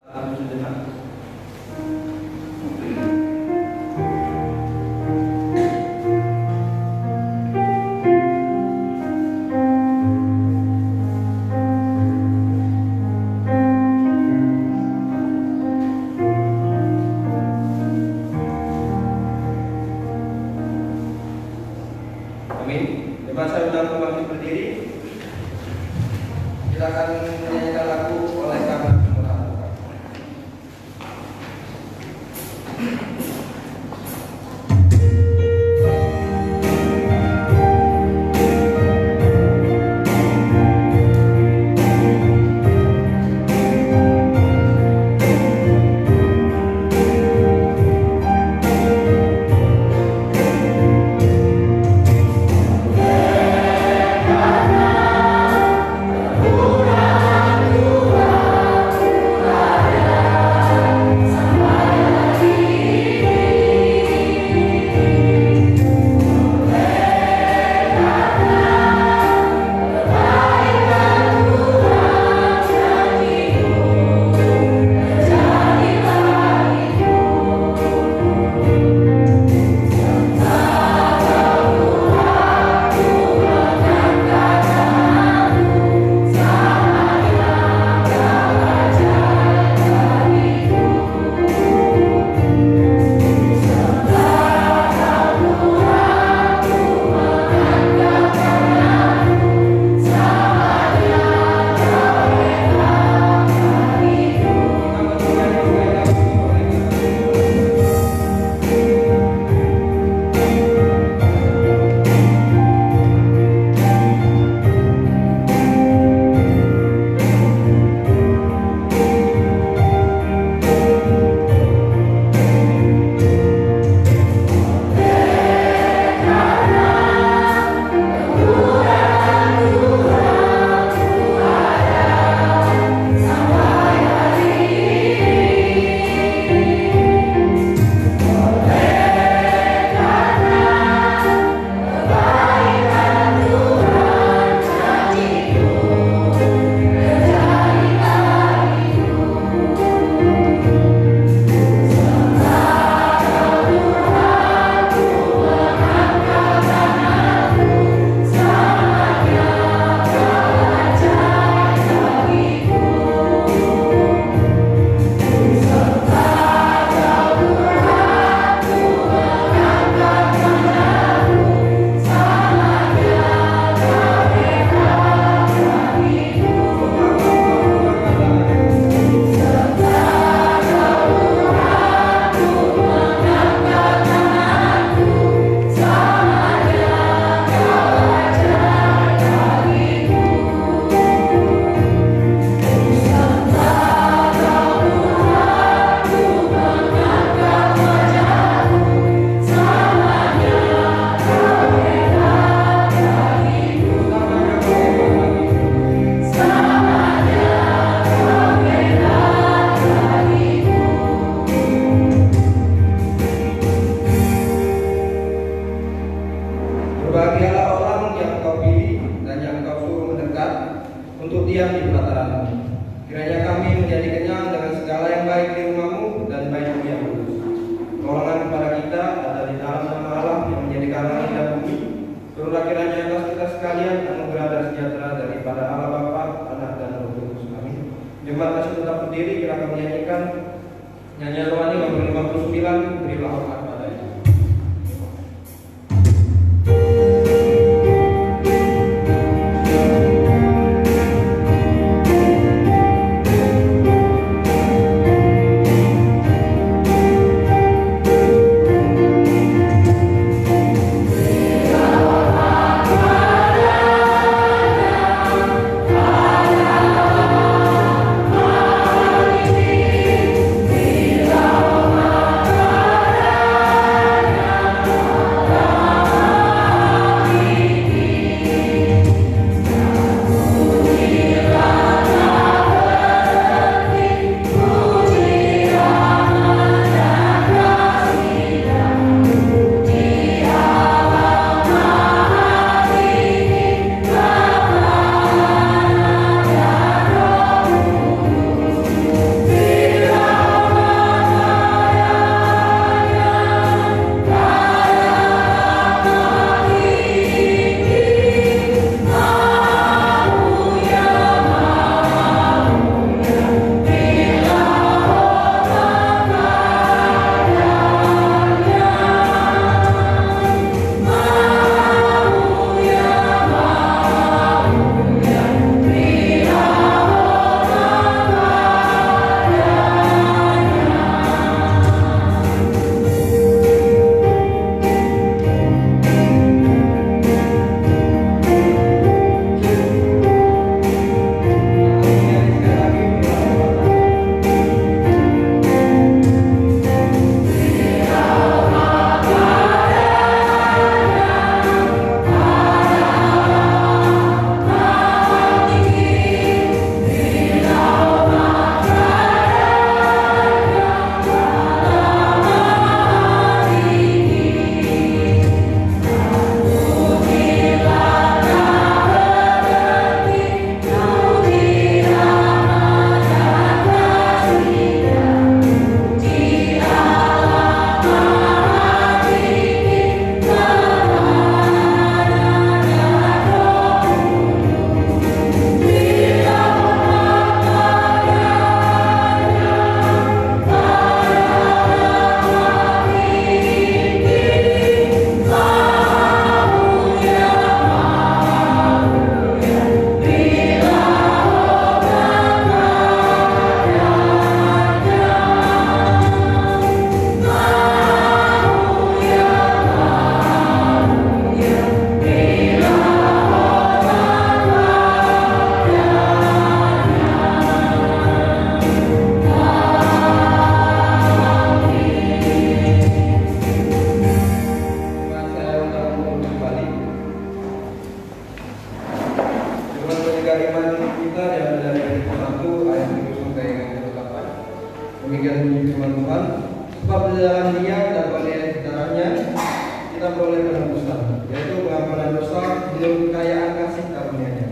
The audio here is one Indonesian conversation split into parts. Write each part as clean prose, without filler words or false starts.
Amin. Jemaat saya undang kembali berdiri. Kita akan menyanyikan lagu oleh karena kemurahan Tuhan. Berbahagialah orang yang Engkau pilih dan yang Engkau suruh mendekat untuk diam di pelataran-Mu. Kiranya kami menjadi kenyang dengan segala yang baik di rumah-Mu dan baik yang kudus. Pertolongan kepada kita ada di dalam nama Allah yang menjadikan langit dan bumi. Turunlah kiranya atas kita sekalian anugerah dan sejahtera daripada Allah Bapa, Anak dan Roh Kudus. Amin. Jemaat masih tetap berdiri, kita akan menyanyikan nyanyian rohani nomor 59, Berilah Hormat Padanya. Bila demikian bunyi firman Tuhan. Sebab di dalam Dia dan oleh darahnya kita beroleh penebusan, yaitu pengampunan dosa menurut kekayaan kasih karunia-Nya,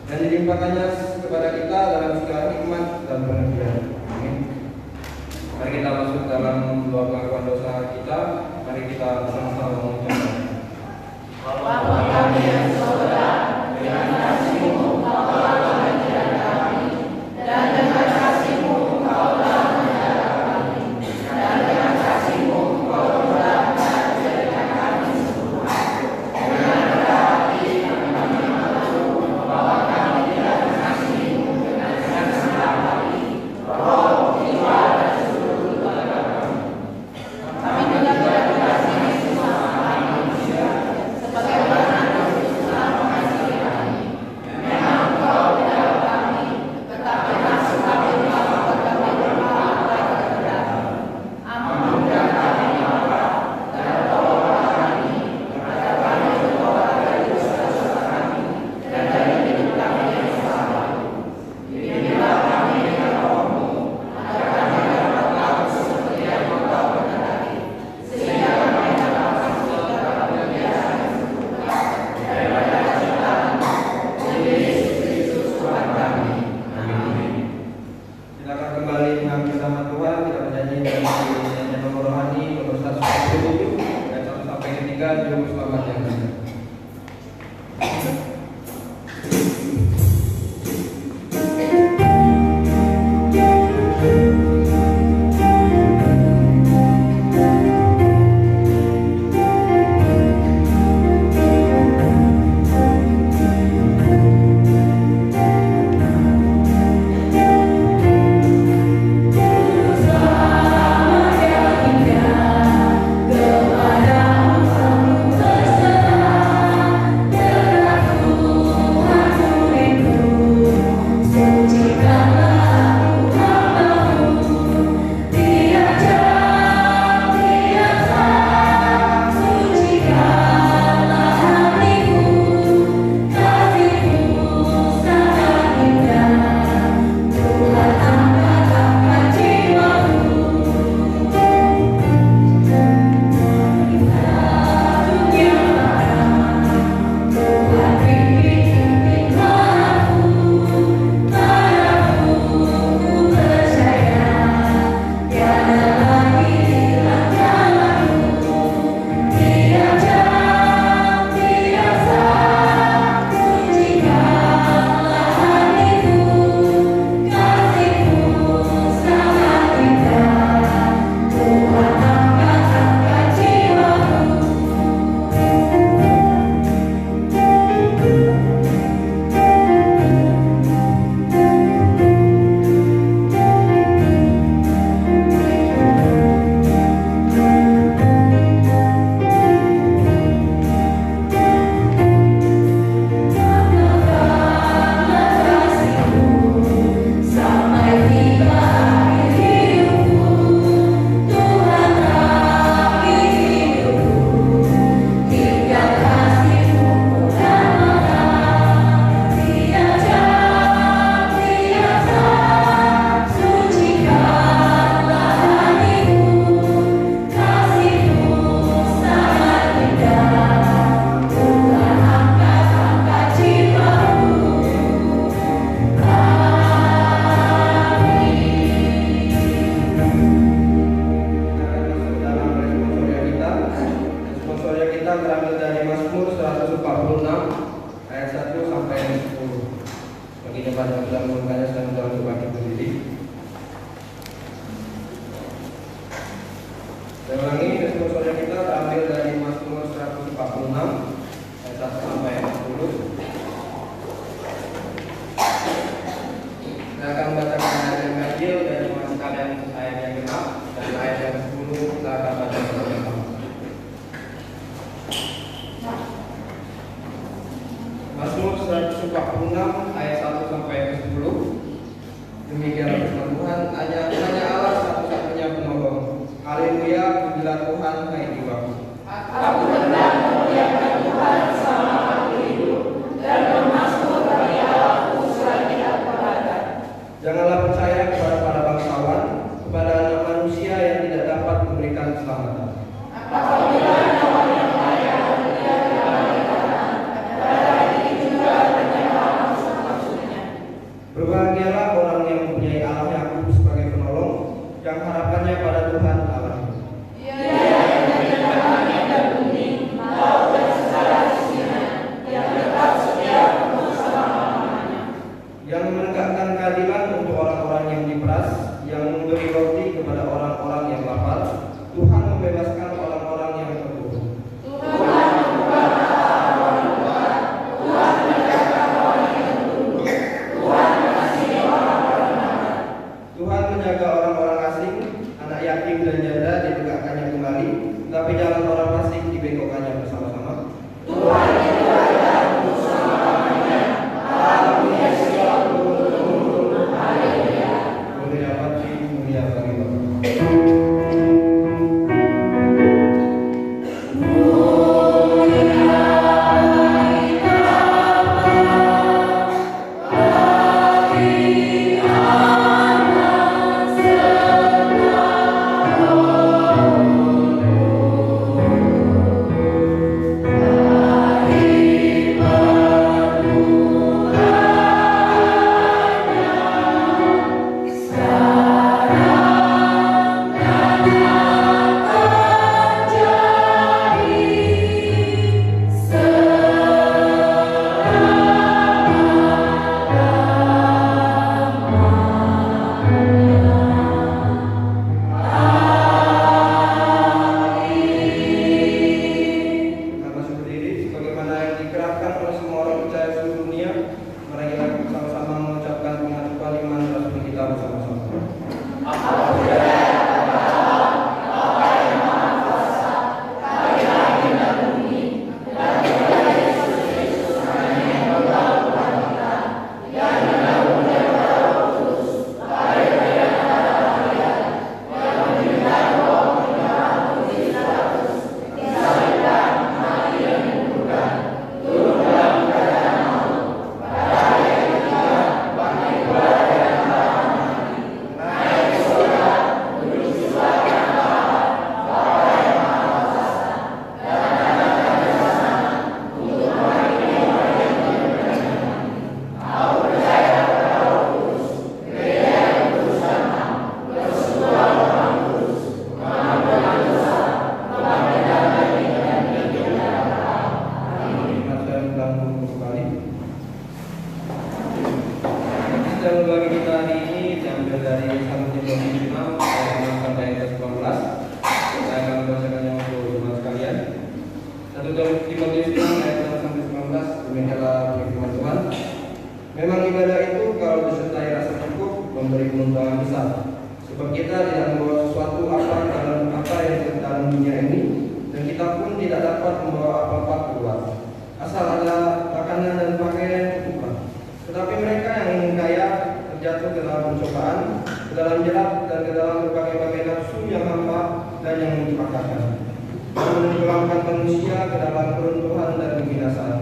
dan dilimpahkannya kepada kita dalam segala hikmat dan pengertian. Amin. Mari kita masuk dalam doa pengakuan dosa kita. Mari kita sama-sama mengucapkan. Bapa kami yang sorga, dengan kasih-Mu Engkaulah pengajaran kami, dan dengan kasih-Mu Engkaulah menjaga kami, dan dengan kasih-Mu Engkaulah mengajarkan kami semua. Dengan rendah hati kami mengaku bahwa kami tidak mengasihi-Mu dengan senang hati, roh, jiwa, dan seluruh tenaga kami. Kami juga tidak mengasihi sesama manusia sebagaimana Kristus telah mengasihi kami. Memang Engkau di dalam kami, tetapi masuk kami dalam berbagai perkara kehendak. Ampunkan kami ya Allah, dan tolonglah kami, agar kami bertobat dari dosa-dosa kami, dan dari hidup kami yang salah. Bimbinglah kami dengan Roh-Mu, agar kami dapat tahu seperti yang Engkau kehendaki, sehingga kami dapat masuk ke dalam kebiasaan daripada ciptaan demi Yesus Kristus Tuhan kami. Amin. Kita akan kembali mengambil nama Tuhan. Kita bernyanyi dari nyanyian nomor rohani nomor 127 ayat 1 sampai 3, Juru Selamat yang Indah. Saya ulangi, responsornya kita terambil dari Mazmur 146 ayat 1 sampai 10. Saya akan membacakan ayat yang ganjil dari teman sekalian ayat yang genap, dan ayat yang 10 kita akan baca bersama-sama. Mazmur 146 ayat 1 sampai 10. Demikianlah firman Tuhan, hanya Allah satu-satunya penolong. Haleluya, pujilah Tuhan, hai jiwaku. Aku hendak memuliakan Tuhan selama aku hidup, dan bermasmur bagi Allahku selagi aku ada. Janganlah percaya kepada para bangsawan, kepada anak demikianlah firman Tuhan. Memang ibadah itu kalau disertai rasa cukup memberi keuntungan besar. Sebab kita tidak membawa sesuatu apa yang ke dalam dunia ini, dan kita pun tidak dapat membawa apa-apa keluar. Asal ada makanan dan pakaian yang cukup. Tetapi mereka yang ingin kaya terjatuh ke dalam pencobaan, ke dalam jerat, dan ke dalam berbagai-bagai nafsu yang hampa dan yang menciptakan, dan menenggelamkan manusia ke dalam keruntuhan dan kebinasaan.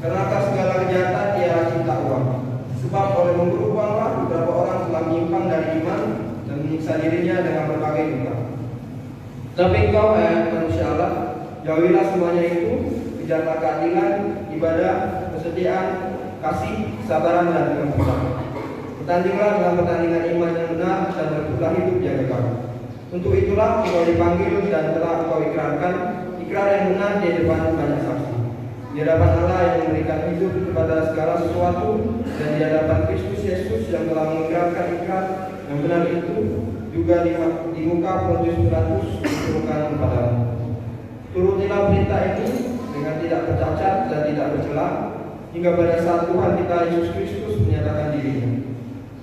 Karena atas segala kejahatan ia cinta uang. Sebab oleh memburu uanglah beberapa orang telah menyimpang dari iman dan menyiksa dirinya dengan berbagai duka. Tapi engkau, manusia Allah, jauhilah semuanya itu, kejarlah keadilan, ibadah, kesetiaan, kasih, kesabaran, dan kemampuan. Bertandinglah dalam pertandingan iman yang benar dan bertukar hidup yang kekal. Untuk itulah engkau dipanggil dan telah engkau ikrarkan ikrar yang benar di depan banyak saksi. Di hadapan Allah yang memberikan hidup kepada segala sesuatu, dan di hadapan Kristus Yesus yang telah mengikrarkan ikrar yang benar itu juga di muka Pontius Pilatus disuruhkan kepadamu. Turutilah berita ini dengan tidak bercacat dan tidak bercela, hingga pada saat Tuhan kita Yesus Kristus menyatakan dirinya,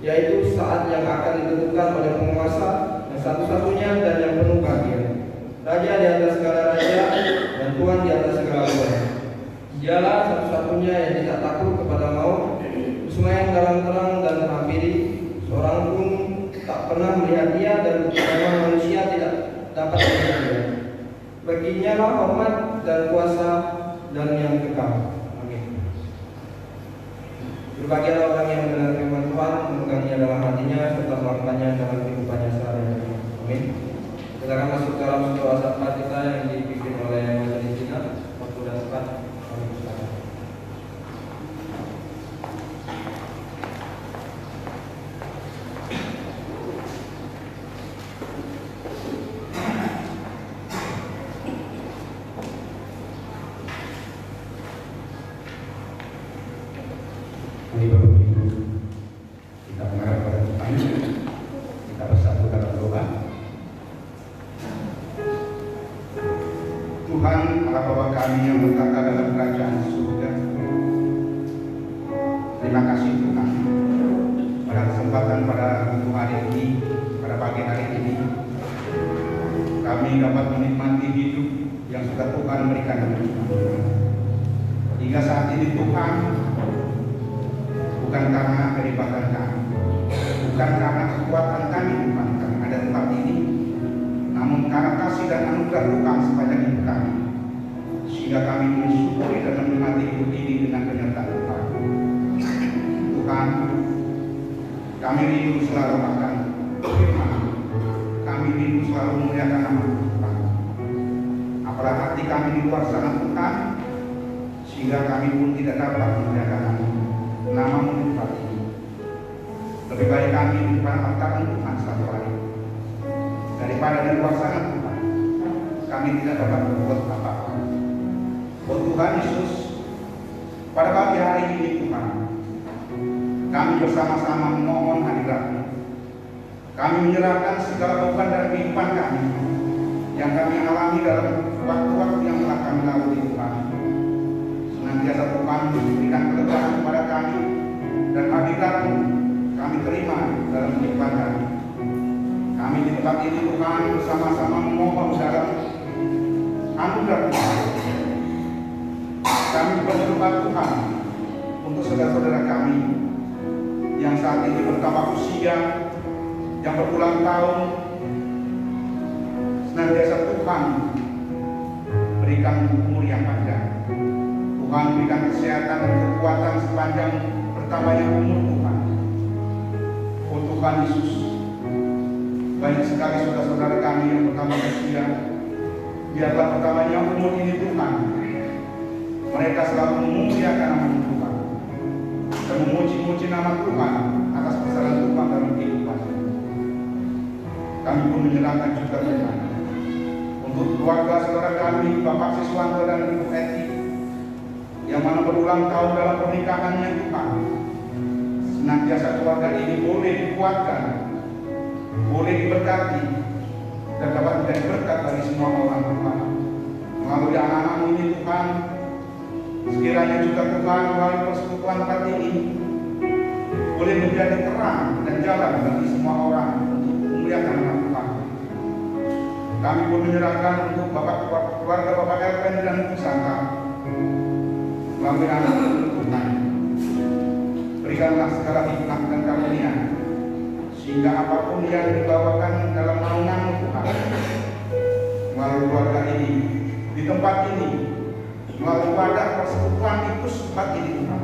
yaitu saat yang akan ditentukan oleh penguasa yang satu-satunya dan yang penuh bahagia, Raja di atas segala raja dan Tuhan di atas segala Tuhan. Dialah satu-satunya yang tidak takut kepada maut, bersemayam dalam terang dan menghampiri, seorang pun tak pernah melihat dia, dan memang manusia tidak dapat melihat dia. Baginya lah hormat dan kuasa dan yang kekal. Amin. Berbahagialah orang yang mendengar firman Tuhan, memegangnya dalam hatinya, serta melakukannya dalam kehidupannya sehari-hari. Amin. Kita akan masuk dalam doa saat kita yang dipimpin oleh Majelis Jemaat. Waktu dan tempat kami persilakan. Mari Bapak Ibu, kita menghadap pada Tuhan, kita bersatu dalam doa. Tuhan Allah Bapa kami yang berkata dalam kerajaan surga, terima kasih Tuhan pada kesempatan pada hari ini, pada pagi hari ini kami dapat menikmati hidup yang sudah Tuhan berikan kepada kami. Hingga saat ini Tuhan, bukan karena keherbatan kami, bukan karena kekuatan kami Tuhan kami ada tempat ini, namun karena kasih dan anugerah Tuhan sepanjang hidup kami, sehingga kami mensyukuri dan menikmati hidup ini dengan penyertaan Tuhan. Tuhan, kami rindu selalu akan firman, kami rindu selalu memuliakan nama Tuhan. Apalah hati kami di luar sana Tuhan, sehingga kami pun tidak dapat memuliakan nama-Mu di tempat ini. Lebih baik kami di depan altar Tuhan satu hari, daripada di luar sana Tuhan kami tidak dapat berbuat apa-apa. Oh Tuhan Yesus, pada pagi hari ini Tuhan, kami bersama-sama memohon hadirat-Mu. Kami menyerahkan segala beban dan kehidupan kami yang kami alami dalam waktu-waktu yang telah kami lalui Tuhan. Senantiasa Tuhan berikan kelegaan kepada kami, dan hadirat-Mu kami terima dalam kehidupan kami. Kami di tempat ini Tuhan bersama-sama memohon dalam anugerah Tuhan. Kami berdoa Tuhan untuk saudara-saudara kami yang saat ini bertambah usia, yang berulang tahun. Senantiasa Tuhan berikan umur yang panjang. Tuhan berikan kesehatan dan kekuatan sepanjang bertambahnya umur Tuhan. Oh Tuhan Yesus, banyak sekali saudara-saudara kami yang bertambah usia. Biarlah bertambahnya umur ini Tuhan, mereka selalu memuliakan nama Tuhan dan memuji-muji nama Tuhan atas besaran Tuhan dalam kehidupan. Kami pun menyerahkan juga Tuhan untuk keluarga saudara kami, Bapak Siswanto dan Ibu Eti, yang mana berulang tahun dalam pernikahannya Tuhan. Senantiasa keluarga ini boleh dikuatkan, boleh diberkati, dan dapat menjadi berkat bagi semua orang Tuhan. Melalui anak-anak ini Tuhan, Sekiranya juga Tuhan melalui persekutuan tempat ini boleh menjadi terang dan jalan bagi semua orang untuk memuliakan nama Tuhan. Kami pun menyerahkan untuk keluarga Bapak Erwin dan Ibu Santa melalui anak Tuhan. Berikanlah segala hikmat dan karunia sehingga apapun yang dibawakan dalam naungan Tuhan melalui keluarga ini, di tempat ini, melalui wadah persekutuan itu tempat ini Tuhan.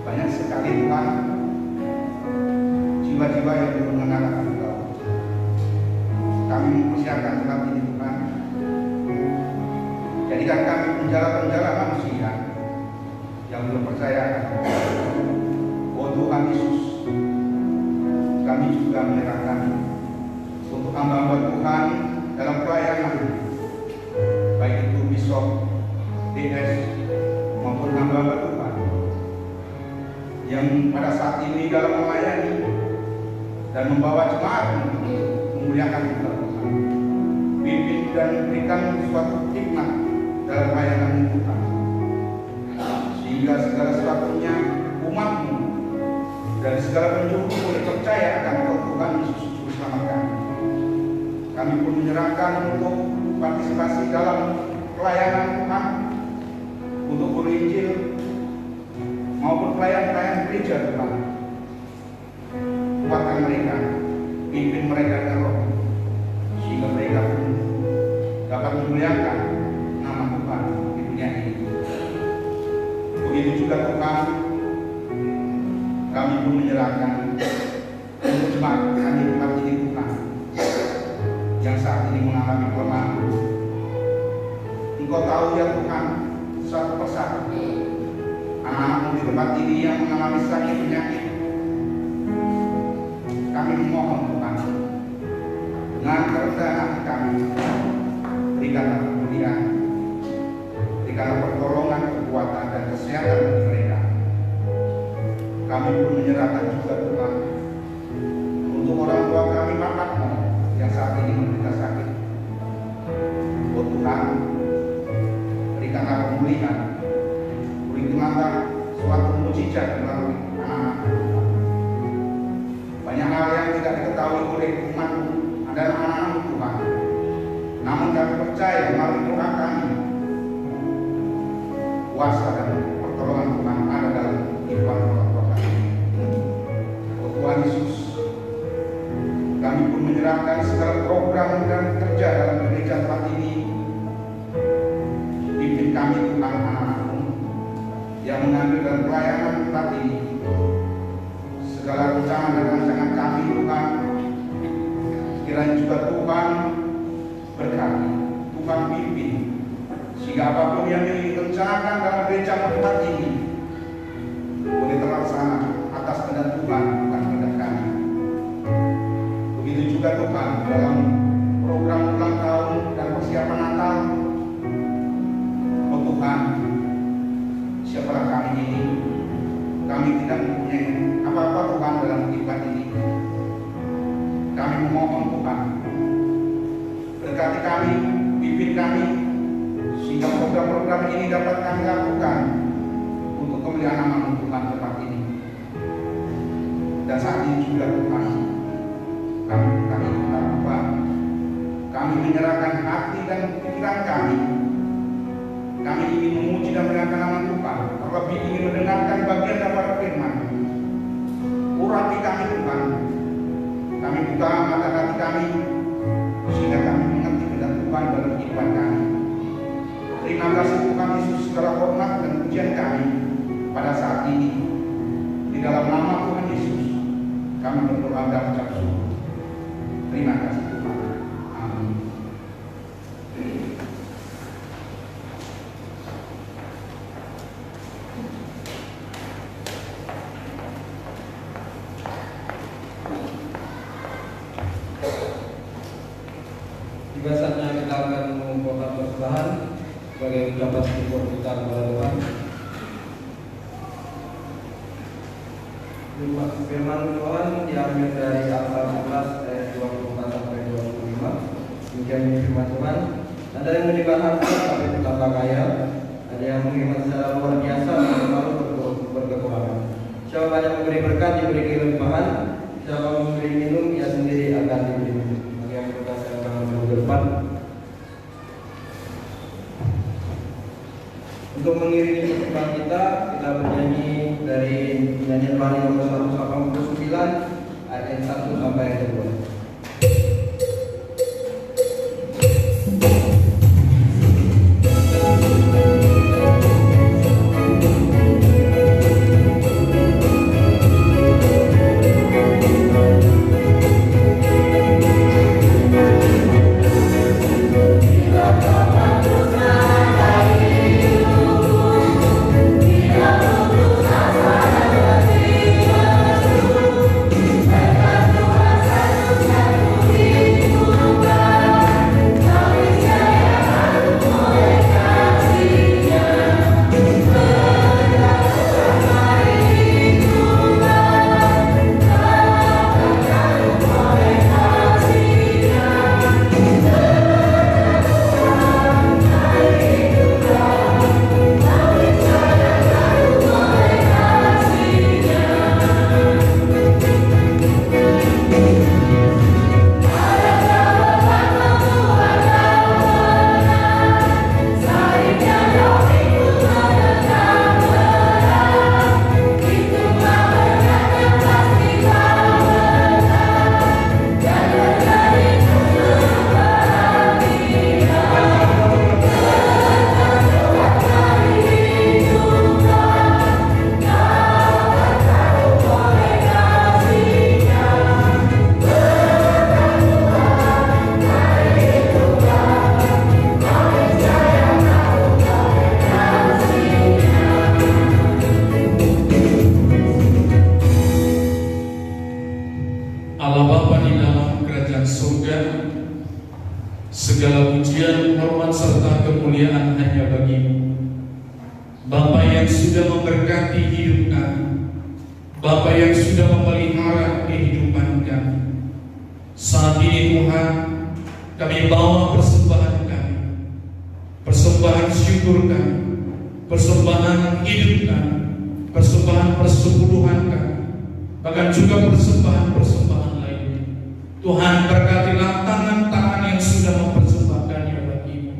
Banyak sekali Tuhan jiwa-jiwa yang belum mengenal Engkau. Kami mempersiapkan tempat ini Tuhan. Jadikan kami penjala-penjala manusia yang belum percaya. Oh Tuhan Yesus, kami juga menyerahkan untuk hamba-hamba Tuhan dalam pelayanan, baik itu Bishop, DS maupun hamba-hamba Tuhan yang pada saat ini dalam melayani dan membawa jemaat untuk memuliakan Tuhan. Pimpin dan berikan suatu hikmat dalam pelayanan Tuhan, sehingga segala sesuatunya umat-Mu dan segala penjuru boleh percaya akan Tuhan Yesus Juru Selamat kami. Kami pun menyerahkan untuk partisipasi dalam pelayanan Tuhan, untuk berinjil maupun pelayan-pelayan gereja Tuhan. Kuatkan mereka, pimpin mereka dengan roh, sehingga mereka pun dapat memuliakan nama Tuhan di dunia ini. Begitu juga Tuhan, kami pun menyerahkan untuk jemaat kami tempat ini Tuhan yang saat ini mengalami kelemahan. Engkau tahu ya Tuhan, satu persatu anak-anak di tempat ini yang mengalami sakit penyakit. Kami memohon Tuhan, dengan kerendahan hati kami, berikanlah kemuliaan, berikanlah pertolongan, kekuatan dan kesehatan bagi mereka. Kami pun menyerahkan juga Tuhan untuk orang tua kami, bapakmu yang saat ini menderita sakit. Oh Tuhan, berikanlah pemulihan, berikanlah suatu mujizat melalui anak-anak. Banyak hal yang tidak diketahui oleh umat-Mu adalah anak-anak Tuhan. Namun kami percaya melalui doa kami, kuasa dan pertolongan Tuhan ada dalam kehidupan orang tua kami. Oh Tuhan Yesus, kami pun menyerahkan segala program dan kerja dalam gereja tempat ini. Pimpin kami Tuhan, anak-anak-Mu yang mengambil dalam pelayanan tempat ini. Segala rencana dan rancangan kami Tuhan, kiranya juga Tuhan berkati, Tuhan pimpin, sehingga apapun yang direncanakan dalam gereja tempat ini boleh terlaksana atas kehendak Tuhan, bukan kehendak kami. Begitu juga Tuhan dalam program ulang tahun dan persiapan Natal. Oh Tuhan, siapalah kami ini? Kami tidak mempunyai apa-apa Tuhan dalam kehidupan ini. Kami memohon Tuhan, berkati kami, pimpin kami, sehingga program-program ini dapat kami lakukan untuk kemuliaan nama Tuhan tempat ini. Dan saat ini juga Tuhan, kami Tuhan, kami menyerahkan hati dan pikiran kami. Kami ingin memuji dan memuliakan nama Tuhan, terlebih ingin mendengarkan bagian daripada firman. Urapi kami Tuhan, kami buka mata hati kami, sehingga kami mengerti kehendak Tuhan dalam kehidupan kami. Terima kasih Tuhan Yesus, segala hormat dan pujian kami pada saat ini. Di dalam nama Tuhan Yesus, kami berdoa dan ucap syukur. Terima kasih Tuhan. Amin. Tiba saatnya kita akan membuat persembahan sebagai ucapan syukur kita kepada Tuhan. Firman Tuhan diambil dari Amsal 11 ayat 24 sampai 25. Demikian firman Tuhan. Anda yang menimba harta tapi tetaplah kaya, Ada yang menghemat secara luar biasa, lalu berkekurangan. Siapa banyak memberi berkat, diberi kelimpahan. Siapa memberi minum, ia sendiri akan diberi minum. Bagi yang berkat, saya akan menuju ke depan. Untuk mengiringi persembahan kita bernyanyi dari nyanyian Bali nomor 189 ayat 1 sampai ayat 2. Segala pujian, hormat serta kemuliaan hanya bagi-Mu. Bapa yang sudah memberkati hidup kami, Bapa yang sudah memelihara kehidupan kami. Saat ini Tuhan, kami bawa persembahan kami, persembahan syukur kami, persembahan hidup kami, persembahan persepuluhan kami, bahkan juga persembahan-persembahan lainnya. Tuhan, berkatilah tangan-tangan yang sudah mempersembahkannya bagi-Mu.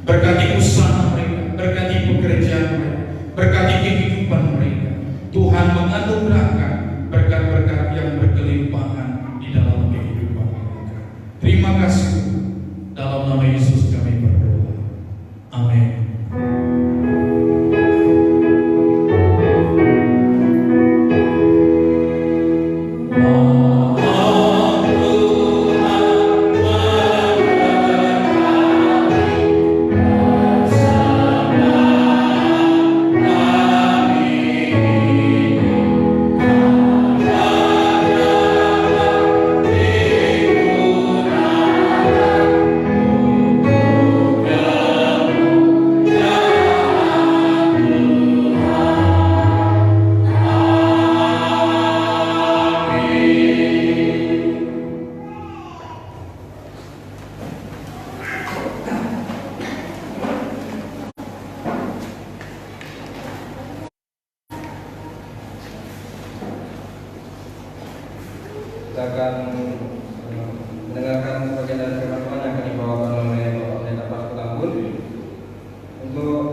Berkati usaha mereka, berkati pekerjaan mereka, berkati kehidupan mereka. Tuhan menganugerahkan berkat-berkat yang berkelimpahan di dalam kehidupan mereka. Terima kasih. Dalam nama Yesus kami berdoa. Amin. Kita akan mendengarkan sebagian dari firman Tuhan yang akan dibawakan oleh Bapak Pendeta Pastor Tambun. Untuk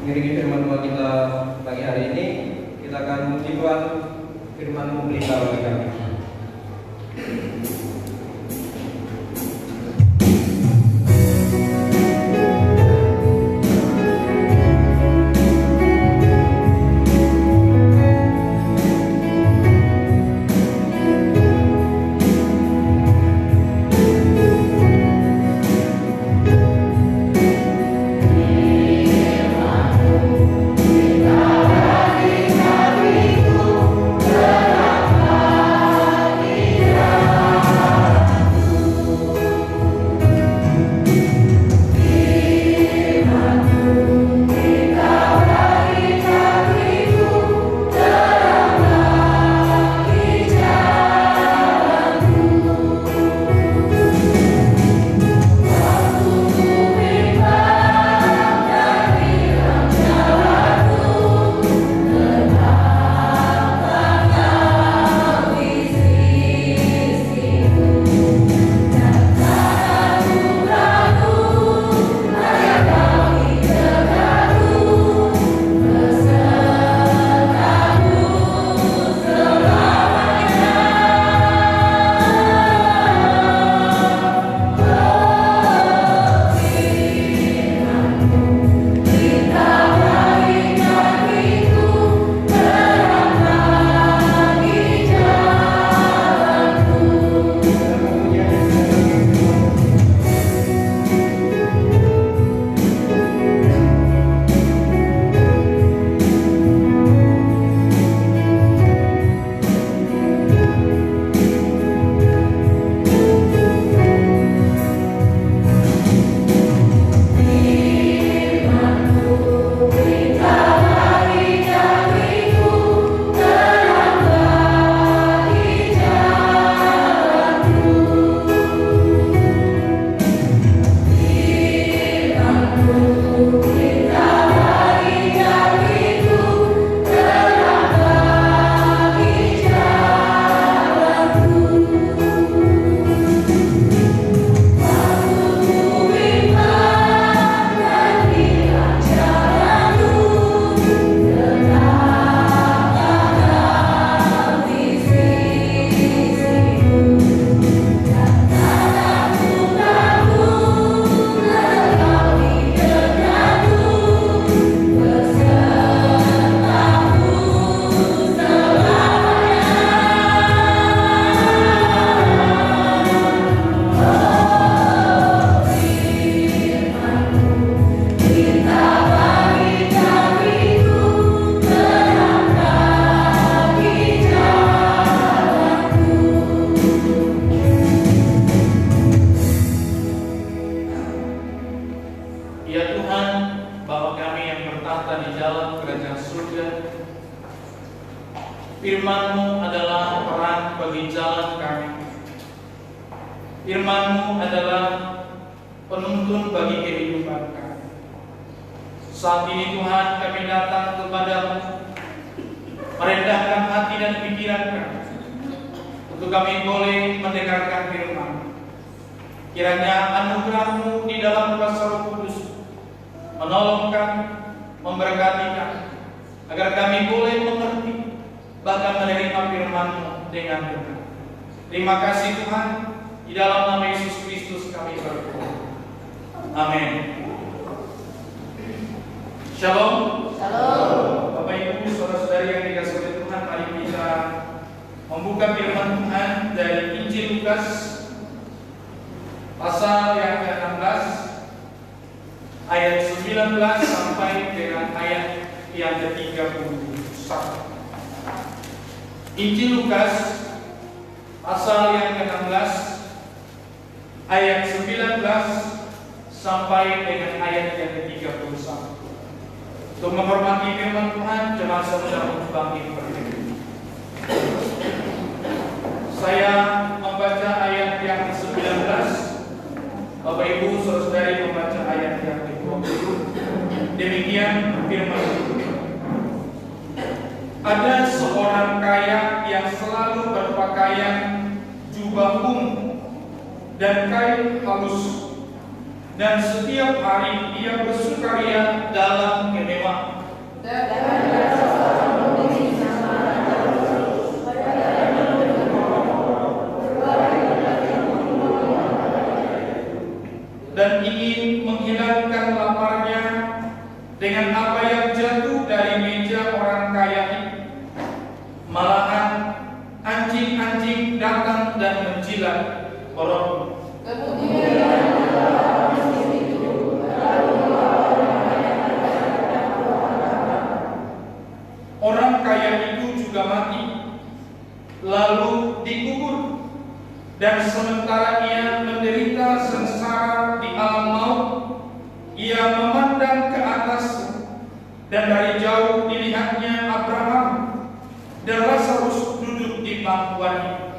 mengiringi firman Tuhan kita pagi hari ini, kita akan memuji Tuhan, firman-Mu pelita bagi kami. Terima mata di dalam kerajaan surga. Firman-Mu adalah terang bagi jalan kami. Firman-Mu adalah penuntun bagi kehidupan kami. Saat ini Tuhan, kami datang kepadamu, merendahkan hati dan pikiran kami, untuk kami boleh mendengarkan firman. Kiranya anugerah-Mu di dalam kuasa Roh Kudus menolong kami, memberkati kami, agar kami boleh mengerti, bahkan menerima firman-Mu dengan benar. Terima kasih Tuhan, di dalam nama Yesus Kristus kami berdoa. Amin. Shalom. Shalom. Bapak Ibu, saudara-saudari yang dikasihi oleh Tuhan, mari kita membuka firman Tuhan dari Injil Lukas pasal yang ke-16 ayat 19 sampai dengan ayat yang ke-31. Injil Lukas pasal yang ke-16 ayat 19 sampai dengan ayat yang ke-31. Untuk menghormati firman Tuhan, jemaat sedang bangkit berdiri. Saya membaca ayat yang ke-19, Bapak Ibu saudara-saudari membaca ayat yang ke-20. Demikian firman Tuhan. Ada seorang kaya yang selalu berpakaian jubah ungu dan kain halus, dan setiap hari dia bersukaria dalam kemewahan. Dan ingin menghilangkan laparnya dengan apa yang jatuh dari meja orang kaya itu. Malahan anjing-anjing datang dan menjilat orang. Orang kaya itu juga mati, lalu dikubur, dan sementara ia menderita sengsara di alam maut, ia memandang ke atas, dan dari jauh dilihatnya Abraham dan Lazarus duduk di pangkuannya.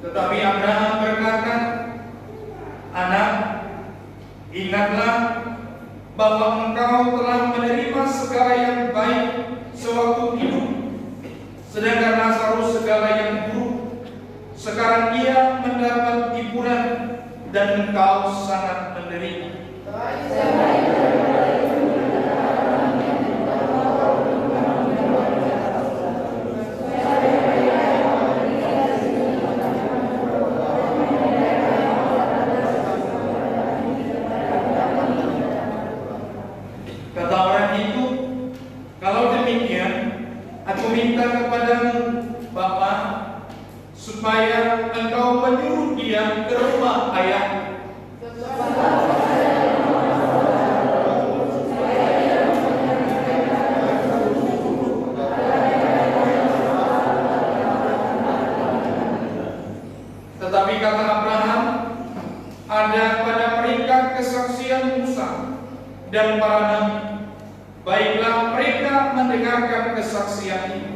Tetapi Abraham berkata, "Anak, ingatlah bahwa engkau telah menerima segala yang baik sewaktu hidup, sedangkan Lazarus segala yang buruk. Sekarang ia mendapat hiburan dan engkau sangat menderita." Kata orang itu, "Kalau demikian, aku minta kepadamu, Bapa, supaya engkau menyuruh dia ke rumah ayahnya. Tetapi kata Abraham, ada pada peringkat kesaksian Musa dan para nabi. Baiklah mereka mendengarkan kesaksian ini."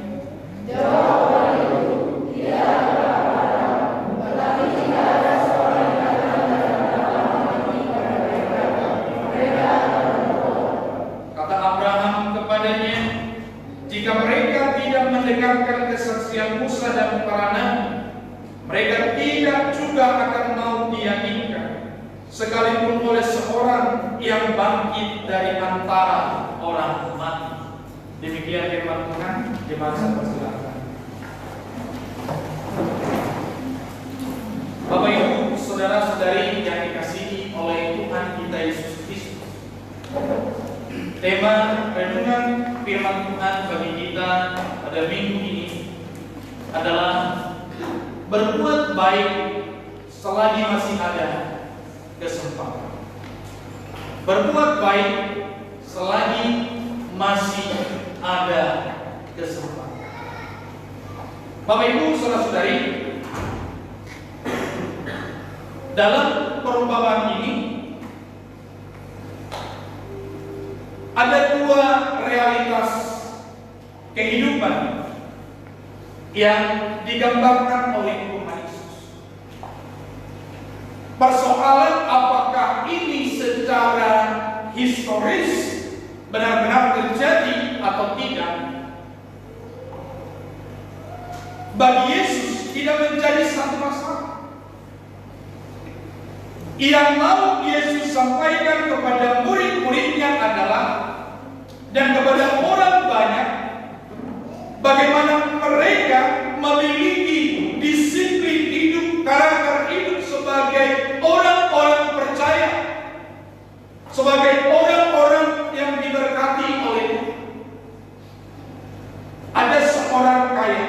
Kata Abraham kepadanya, "Jika mereka tidak mendengarkan kesaksian Musa dan para nabi, mereka tidak juga akan mau diyakinkan, sekalipun oleh seorang yang bangkit dari antara orang mati." Demikian firman Tuhan. Jemaat silakan. Bapak Ibu, saudara-saudari yang dikasihi oleh Tuhan kita Yesus Kristus, tema renungan firman Tuhan bagi kita pada minggu ini adalah berbuat baik selagi masih ada kesempatan. Berbuat baik selagi masih ada kesempatan. Bapak Ibu, saudara-saudari, dalam perumpamaan ini ada dua realitas kehidupan yang digambarkan oleh Tuhan Yesus. Persoalan apakah ini secara historis benar-benar terjadi atau tidak, bagi Yesus tidak menjadi satu masalah. Yang mau Yesus sampaikan kepada murid-muridnya adalah, dan kepada orang banyak, bagaimana mereka memiliki disiplin hidup, karakter hidup sebagai orang-orang percaya, sebagai orang-orang yang diberkati oleh Tuhan. Ada seorang kaya.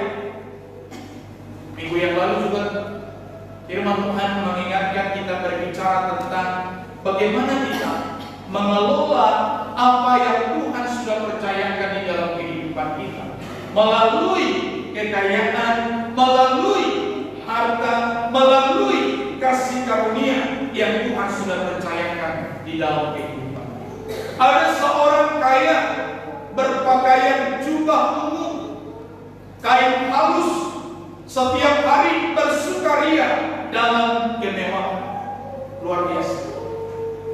Minggu yang lalu juga firman Tuhan mengingatkan kita berbicara tentang bagaimana kita mengelola apa yang Tuhan sudah percayakan di dalam kehidupan kita, melalui kekayaan, melalui harta, melalui kasih karunia yang Tuhan sudah percayakan di dalam kehidupan. Ada seorang kaya berpakaian jubah ungu, kain halus, setiap hari bersukaria dalam kemewahan luar biasa.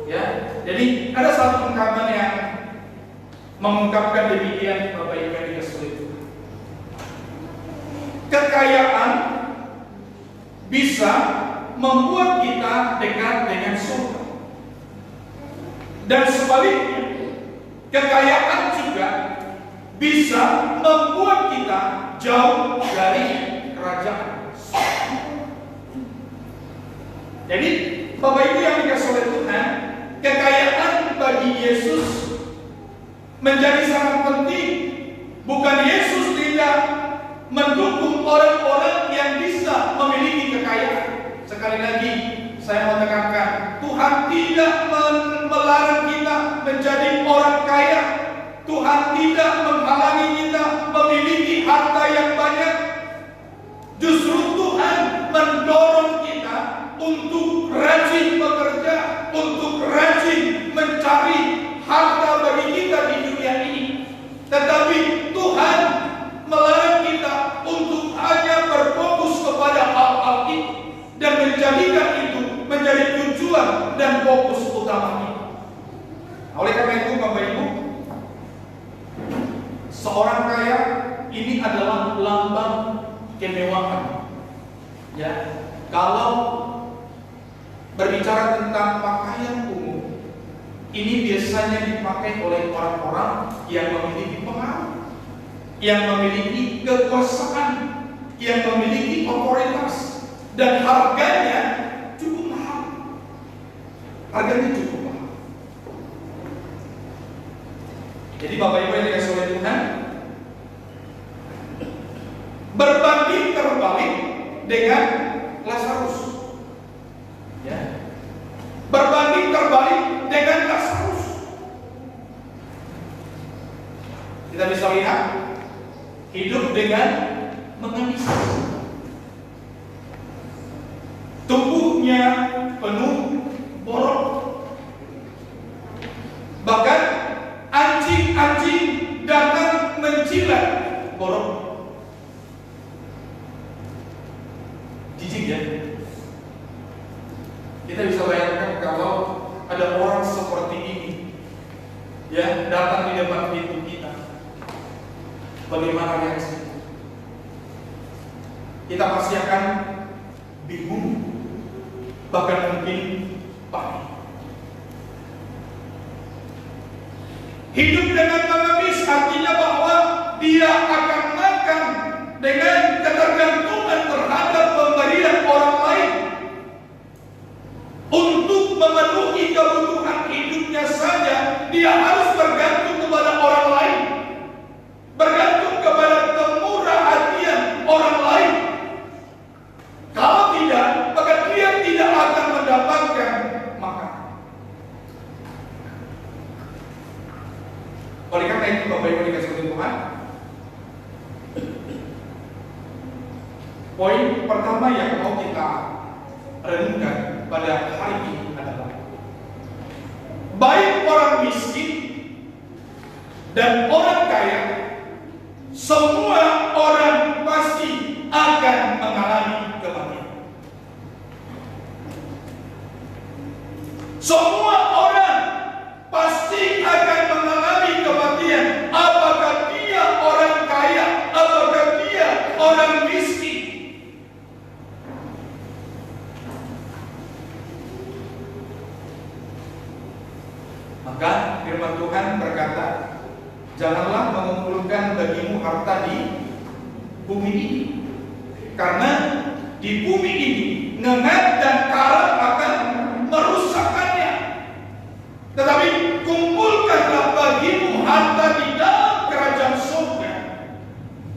Ya, jadi ada satu ungkapan yang mengungkapkan demikian, Bapak Ibu yang dikasihi Tuhan. Kekayaan bisa membuat kita dekat dengan surga, dan sebaliknya, kekayaan juga bisa membuat kita jauh dari kerajaan. Jadi, Bapak Ibu yang dikasihi oleh Tuhan, kekayaan bagi Yesus menjadi sangat penting. Bukan Yesus tidak mendukung orang-orang yang bisa memiliki kekayaan. Sekali lagi, saya mau tekankan, Tuhan tidak melarang kita menjadi orang kaya. Tuhan tidak menghalangi kita memiliki harta yang banyak. Justru Tuhan mendorong kita untuk rajin bekerja, untuk rajin mencari harta bagi kita di dunia ini. Tetapi Tuhan melarang kita untuk hanya berfokus kepada hal-hal itu dan menjadikan itu menjadi tujuan dan fokus utama kita. Oleh karena itu, Bapak Ibu, seorang kaya ini adalah lambang kemewahan. Ya, kalau berbicara tentang pakaian umum, ini biasanya dipakai oleh orang-orang yang memiliki pengaruh, yang memiliki kekuasaan, yang memiliki otoritas, dan harganya cukup mahal. Harganya cukup mahal. Jadi Bapak Ibu yang dikasihi oleh Tuhan, berbanding terbalik dengan Lazarus. Ya. Berbanding terbalik dengan Lazarus. Kita bisa lihat hidup dengan mengemis. Tubuhnya penuh borok. Bahkan anjing-anjing datang menjilat borok. Jijik ya. Kita bisa bayangkan kalau ada orang seperti ini, ya, datang di depan pintu kita, bagaimana reaksi? Kita pasti akan bingung, bahkan mungkin panik. Hidup dengan mengemis artinya bahwa dia akan makan dengan ketergantungan terhadap pemberian orang lain. Untuk memenuhi kebutuhan hidupnya saja, dia harus bergantung kepada orang lain, bergantung kepada kemurahan orang lain. Kalau tidak, maka dia tidak akan mendapatkan makan. Oleh karena itu Bapak Ibu dikasih oleh Tuhan, poin pertama yang mau kita renungkan pada hari ini adalah baik orang miskin dan orang kaya, semua orang pasti akan mengalami kematian. Semua orang pasti akan mengalami kematian. Apakah dia orang kaya, apakah dia orang miskin. Maka firman Tuhan berkata, janganlah mengumpulkan bagimu harta di bumi ini, karena di bumi ini ngengat dan karat akan merusakkannya. Tetapi kumpulkanlah bagimu harta di dalam kerajaan surga,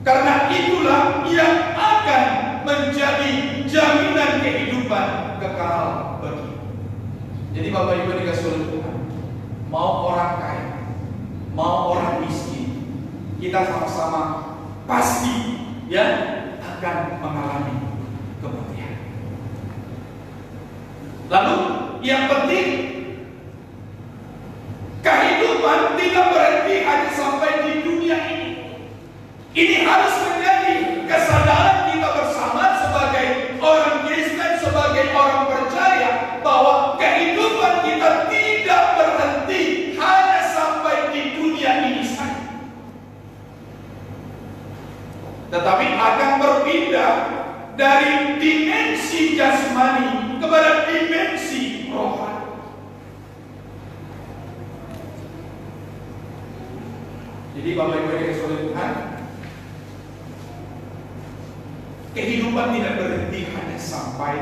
karena itulah yang akan menjadi jaminan kehidupan kekal bagimu. Jadi Bapak Ibu dikasih oleh Tuhan, mau orang kaya, mau orang miskin, kita sama-sama pasti ya akan mengalami kematian. Lalu yang penting, kehidupan tidak berhenti hanya sampai di dunia ini. Ini harus menjadi kesadaran kita bersama sebagai orang Kristen, sebagai orang percaya, bahwa kehidupan kita tidak berhenti hanya sampai di dunia ini saja, tetapi akan berpindah dari dimensi jasmani kepada dimensi rohani. Jadi Bapak Ibu yang dikasihi oleh Tuhan, kehidupan tidak berhenti hanya sampai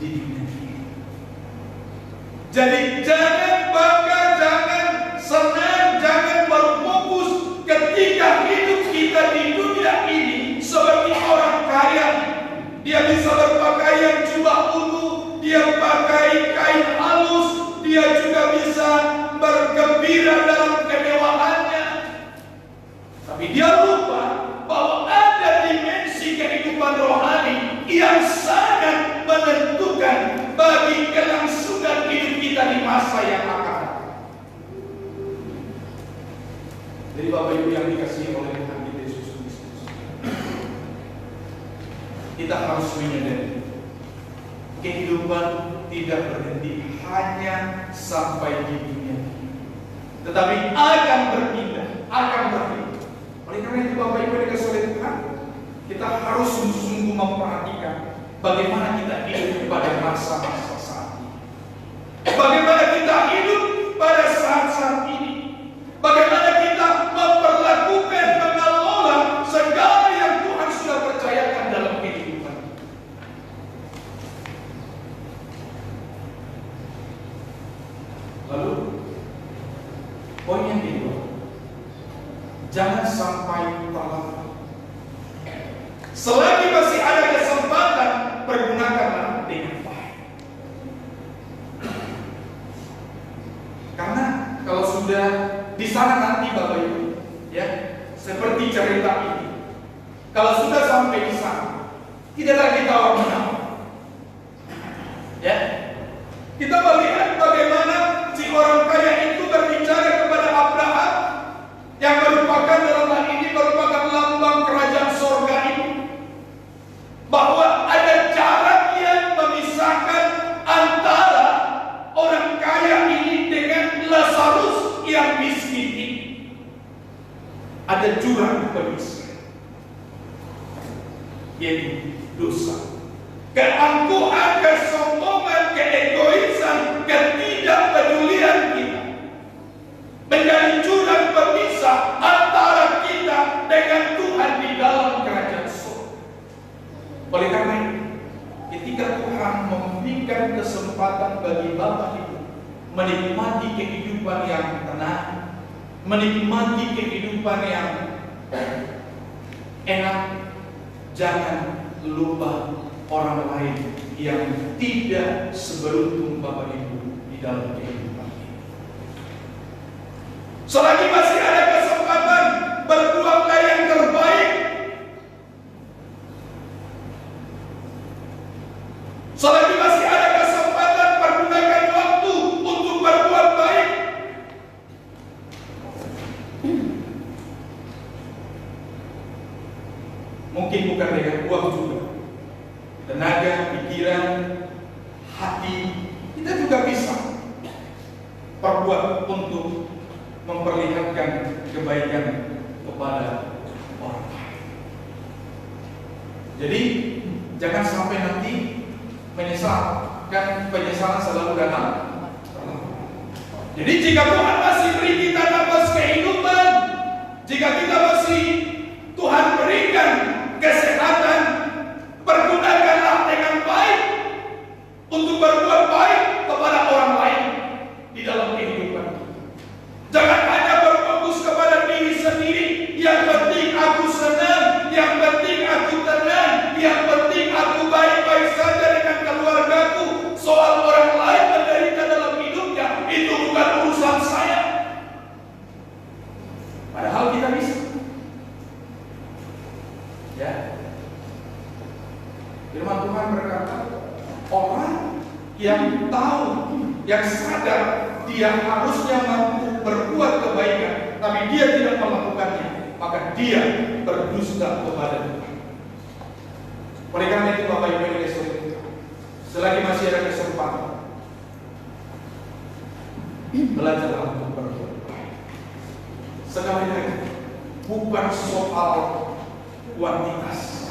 di dunia ini. Jadi jangan bangga, jangan senang, jangan berfokus ketika hidup kita di dunia ini seperti orang kaya. Dia bisa berpakaian jubah ungu, dia pakai kain halus, dia juga bisa bergembira dalam kemewahannya. Tapi dia lupa bahwa ada dimensi kehidupan rohani yang sangat menentukan bagi kelangsungan hidup kita di masa yang akan datang. Jadi Bapak Ibu yang dikasihi oleh Tuhan kita Yesus Kristus, kita harus menyadari kehidupan tidak berhenti hanya sampai di dunia ini, tetapi akan berpindah, akan berpindah. Oleh karena itu Bapak Ibu yang dikasihi oleh Tuhan, kita harus sungguh-sungguh memperhatikan bagaimana kita hidup pada masa-masa saat ini. Bagaimana kita hidup pada saat-saat ini. Bagaimana kita memperlakukan, mengelola segala yang Tuhan sudah percayakan dalam kehidupan. Lalu, poin yang kedua, jangan sampai terlambat. Selagi masih ada kesempatan, pergunakanlah dengan baik. Karena kalau sudah di sana nanti Bapak Ibu, ya, seperti cerita ini, kalau sudah sampai di sana, tidak lagi tawar menawar. Ya, kita melihat bagaimana si orang kaya itu berbicara kepada Abraham, yang merupakan dalam hal ini merupakan lambang kerajaan surga ini, bahwa ada jarak yang memisahkan antara orang kaya ini dengan Lazarus yang miskin ini. Ada jurang pemisah, yaitu dosa, keangkuhan, kesombongan, keegoisan, ketidakpedulian kita menjadi jurang pemisah antara kita dengan Tuhan di dalam kerajaan surga. Oleh karena itu, ketika Tuhan memberikan kesempatan bagi Bapak Ibu menikmati kehidupan yang tenang, menikmati kehidupan yang enak, jangan lupa orang lain yang tidak seberuntung Bapak Ibu di dalam kehidupan ini. Selagi masih ada Mungkin bukan dengan uang juga. Tenaga, pikiran, hati, kita juga bisa perbuat untuk memperlihatkan kebaikan kepada orang lain. Jadi jangan sampai nanti menyesal, kan penyesalan selalu datang. Jadi jika Tuhan masih beri kita nafas kehidupan, jika kita masih Tuhan berikan kesehatan, pergunakanlah dengan baik untuk berbuat baik kepada orang lain di dalam kehidupan. Jangan hanya berfokus kepada diri sendiri. Yang penting aku senang, yang penting aku tenang, yang penting aku baik-baik saja dengan keluargaku. Soal orang lain menderita dalam hidupnya, itu bukan urusan saya. Padahal kita bisa. Ya. Firman Tuhan berkata, orang yang tahu, yang sadar dia harusnya mampu berbuat kebaikan, tapi dia tidak melakukannya, maka dia berdusta kepada Tuhan. Oleh karena itu Bapak Ibu yang dikasihi, selagi masih ada kesempatan, belajarlah untuk berbuat baik. Sekali lagi, bukan soal kuantitas,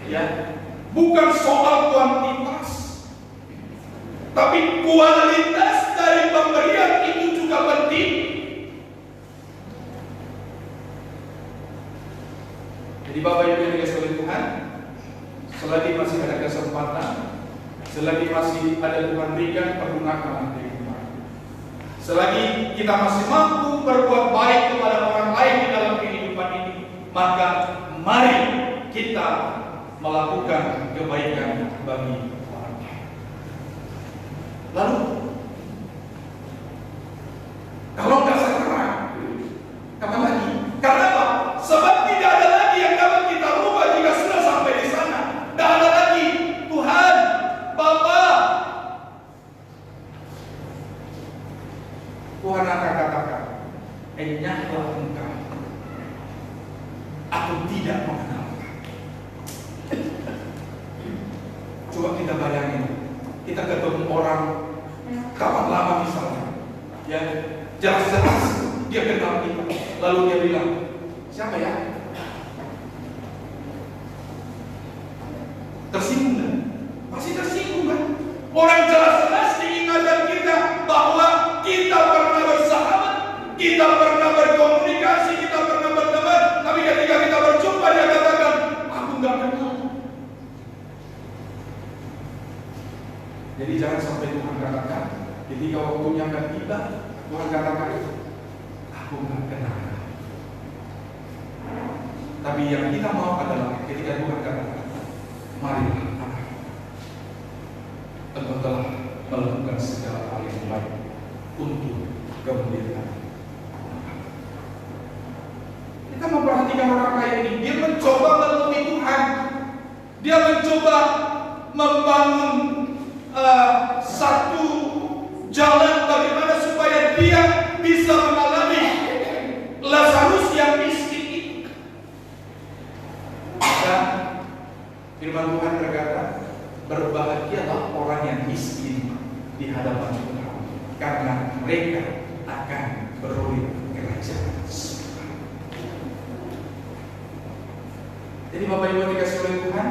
ya, bukan soal kuantitas, tapi kualitas dari pemberian itu juga penting. Jadi Bapak Ibu yang dikasihi oleh Tuhan, selagi masih ada kesempatan, selagi masih ada Tuhan berikan, pergunakanlah kehidupan. Selagi kita masih mampu berbuat baik kepada orang lain di dalam kehidupan ini, maka mari kita melakukan kebaikan bagi orang lain. Lalu, kalau nggak sekarang, kapan lagi? Karena apa? Sebab tidak ada lagi yang dapat kita rubah jika sudah sampai di sana. Tidak ada lagi Tuhan, Bapa. Tuhan akan katakan, enyahlah engkau, aku tidak mengenal. Coba kita bayangin, kita ketemu orang kapan lama misalnya, ya jelas-jelas dia kenal kita, lalu dia bilang, siapa ya? Tersinggung kan? Pasti tersinggung kan? Orang jelas-jelas diingatkan kita bahwa kita pernah bersahabat, kita pernah berkomunikasi, kita pernah berteman, tapi ketika kita berjumpa dia katakan, aku nggak kenal. Jadi jangan sampai Tuhan katakan, ketika waktunya akan tiba, Tuhan katakan, aku nggak kenal. Tapi yang kita mau adalah ketika Tuhan katakan, mari anak, engkau telah melakukan segala hal yang baik untuk kemuliaan. Kita memperhatikan orang kaya ini, dia mencoba melalui Tuhan, dia mencoba membangun satu jalan bagaimana supaya dia bisa mengalami Lazarus yang miskin itu. Dan firman Tuhan berkata, berbahagialah orang yang miskin di hadapan Tuhan, karena mereka akan beroleh kerajaan surga. Jadi Bapak Ibu dikasih oleh Tuhan,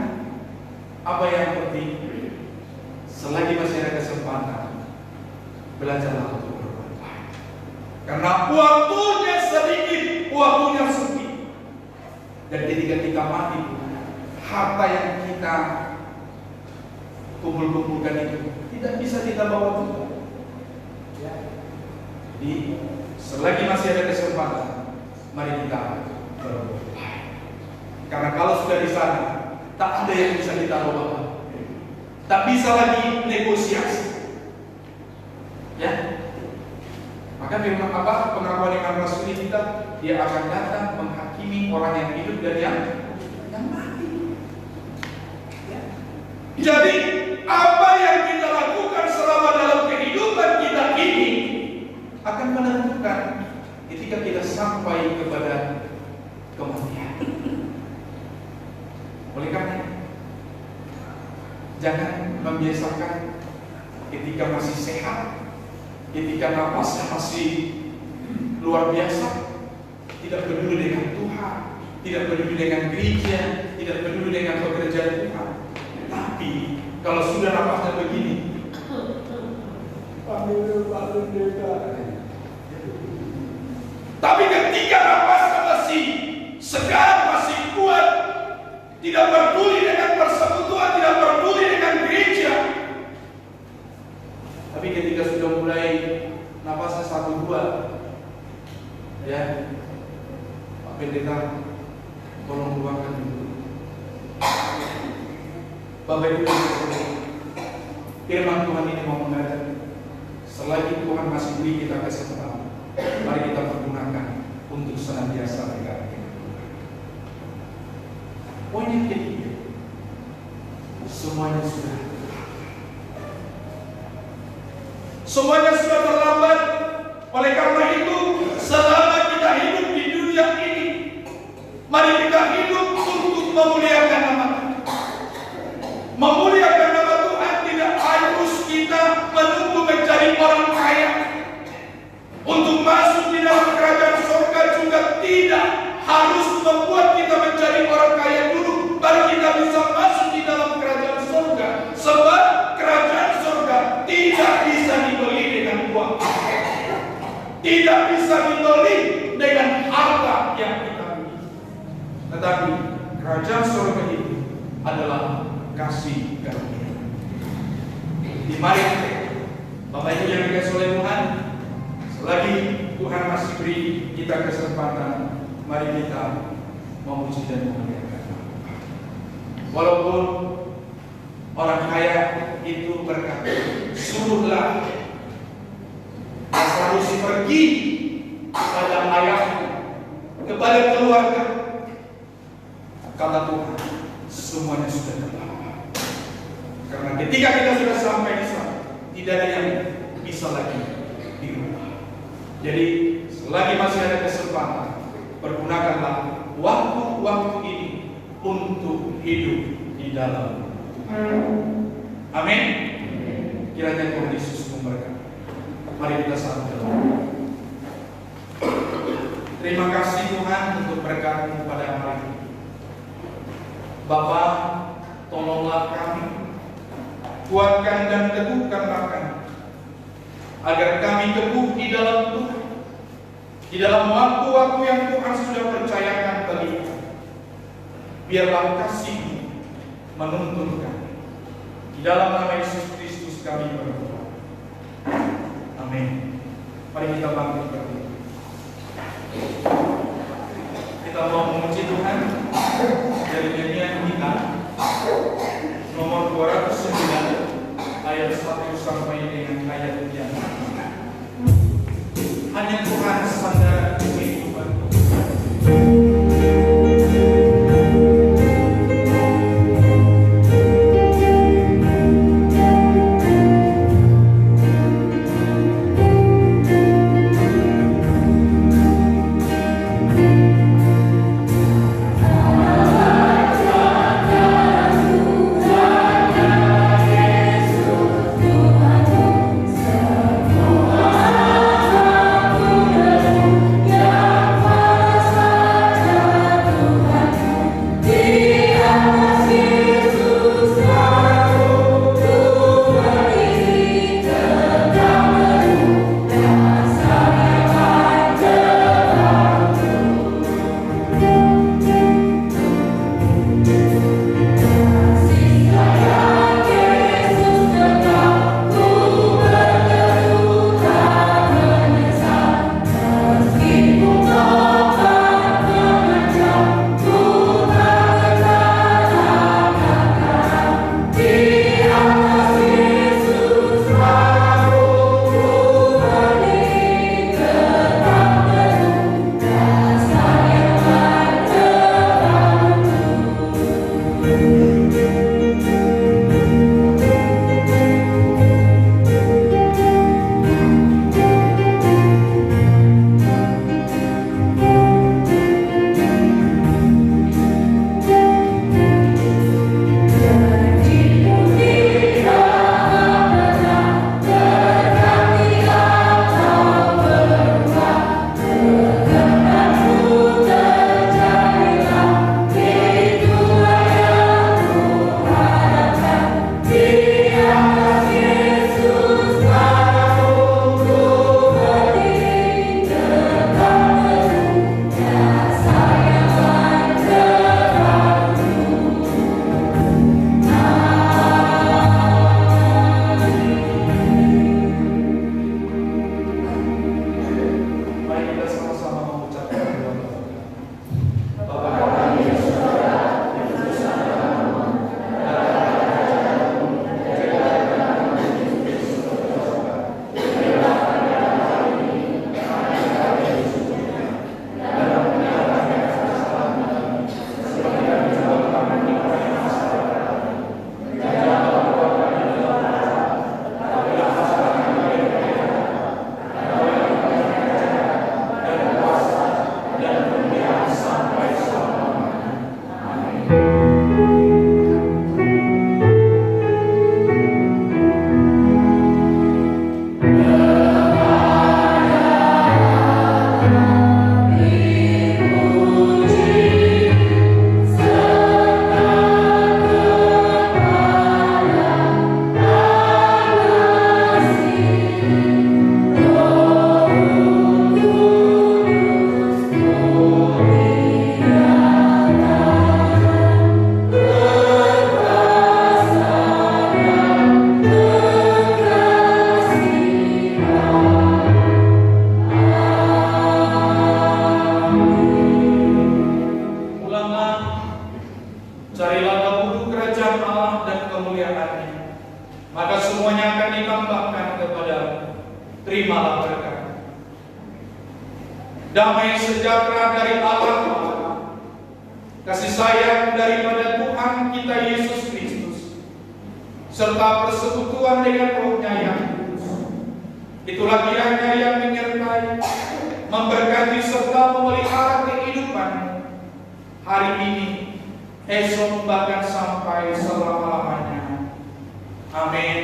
apa yang penting? Selagi masih ada kesempatan, belajarlah untuk berbuat baik. Karena waktunya sedikit, waktunya sempit. Dan ketika kita mati, harta yang kita kumpul-kumpulkan itu tidak bisa kita bawa juga. Jadi, selagi masih ada kesempatan, mari kita berbuat baik. Karena kalau sudah di sana, tak ada yang bisa kita bawa. Tak bisa lagi negosiasi, ya. Maka firman apa? Pengakuan iman rasuli kita, dia akan datang menghakimi orang yang hidup dan yang mati. Ya. Jadi apa yang kita lakukan selama dalam kehidupan kita ini akan menentukan ketika kita sampai kepada kematian. Oleh karena jangan membiasakan ketika masih sehat, ketika napasnya masih luar biasa, tidak peduli dengan Tuhan, tidak peduli dengan gereja, tidak peduli dengan pekerjaan Tuhan. Tapi kalau sudah napasnya begini, tapi ketika napasnya masih segar, masih kuat, tidak peduli dengan persekutuan, tidak peduli dengan gereja. Tapi ketika sudah mulai napasnya 1-2, ya, Pak Pendeta, tolong luangkan dulu. Bapak Ibu, firman Tuhan ini mau mengajar, selagi Tuhan masih beri kita kesempatan, mari kita pergunakan untuk senantiasa dekat dengan Tuhan. Poin yang ketiga, semuanya sudah terlambat. Oleh karena itu, selama kita hidup di dunia ini, mari kita hidup untuk memuliakan nama Tuhan. Memuliakan nama Tuhan tidak harus kita menunggu mencari orang kaya. Untuk masuk di dalam kerajaan surga juga tidak harus membuat kita mencari orang kaya dulu, baru kita bisa masuk di dalam kerajaan surga. Sebab kerajaan surga tidak bisa dibeli dengan uang, tidak bisa dibeli dengan harta yang kita miliki. Tetapi kerajaan surga itu adalah kasih karunia. Di mari Bapak Ibu yang dikasihi oleh Tuhan, selagi Tuhan masih beri kita kesempatan, mari kita memuji dan memuliakan. Walaupun orang kaya itu berkata, suruhlah Lazarus pergi kepada ayahnya, kepada keluarga. Kata Tuhan, semuanya sudah terlambat. Karena ketika kita sudah sampai di sana, tidak ada yang bisa lagi dirubah. Jadi selagi masih ada kesempatan, pergunakanlah waktu-waktu ini untuk hidup di dalam Tuhan. Amin. Kiranya Tuhan Yesus memberkati. Mari kita sambut. Terima kasih Tuhan untuk berkat pada hari ini. Bapa, tolonglah kami, kuatkan dan teguhkanlah kami, agar kami teguh di dalam Tuhan, di dalam waktu-waktu yang Tuhan sudah percayakan bagi kami. Biarlah kasih menuntun kami. Di dalam nama Yesus Kristus kami berdoa. Amin. Mari kita bangkit berdiri. Kita mau memuji Tuhan dari nyanyian kita nomor 209 ayat 1 sampai dengan ayat yang hanya Tuhan sandaran kehidupan. Tuhan damai sejahtera dari Allah, kasih sayang daripada Tuhan kita Yesus Kristus, serta persekutuan dengan Roh-Nya yang kudus, itulah kiranya yang menyertai, memberkati serta memelihara kehidupan hari ini, esok, bahkan sampai selama-lamanya. Amin.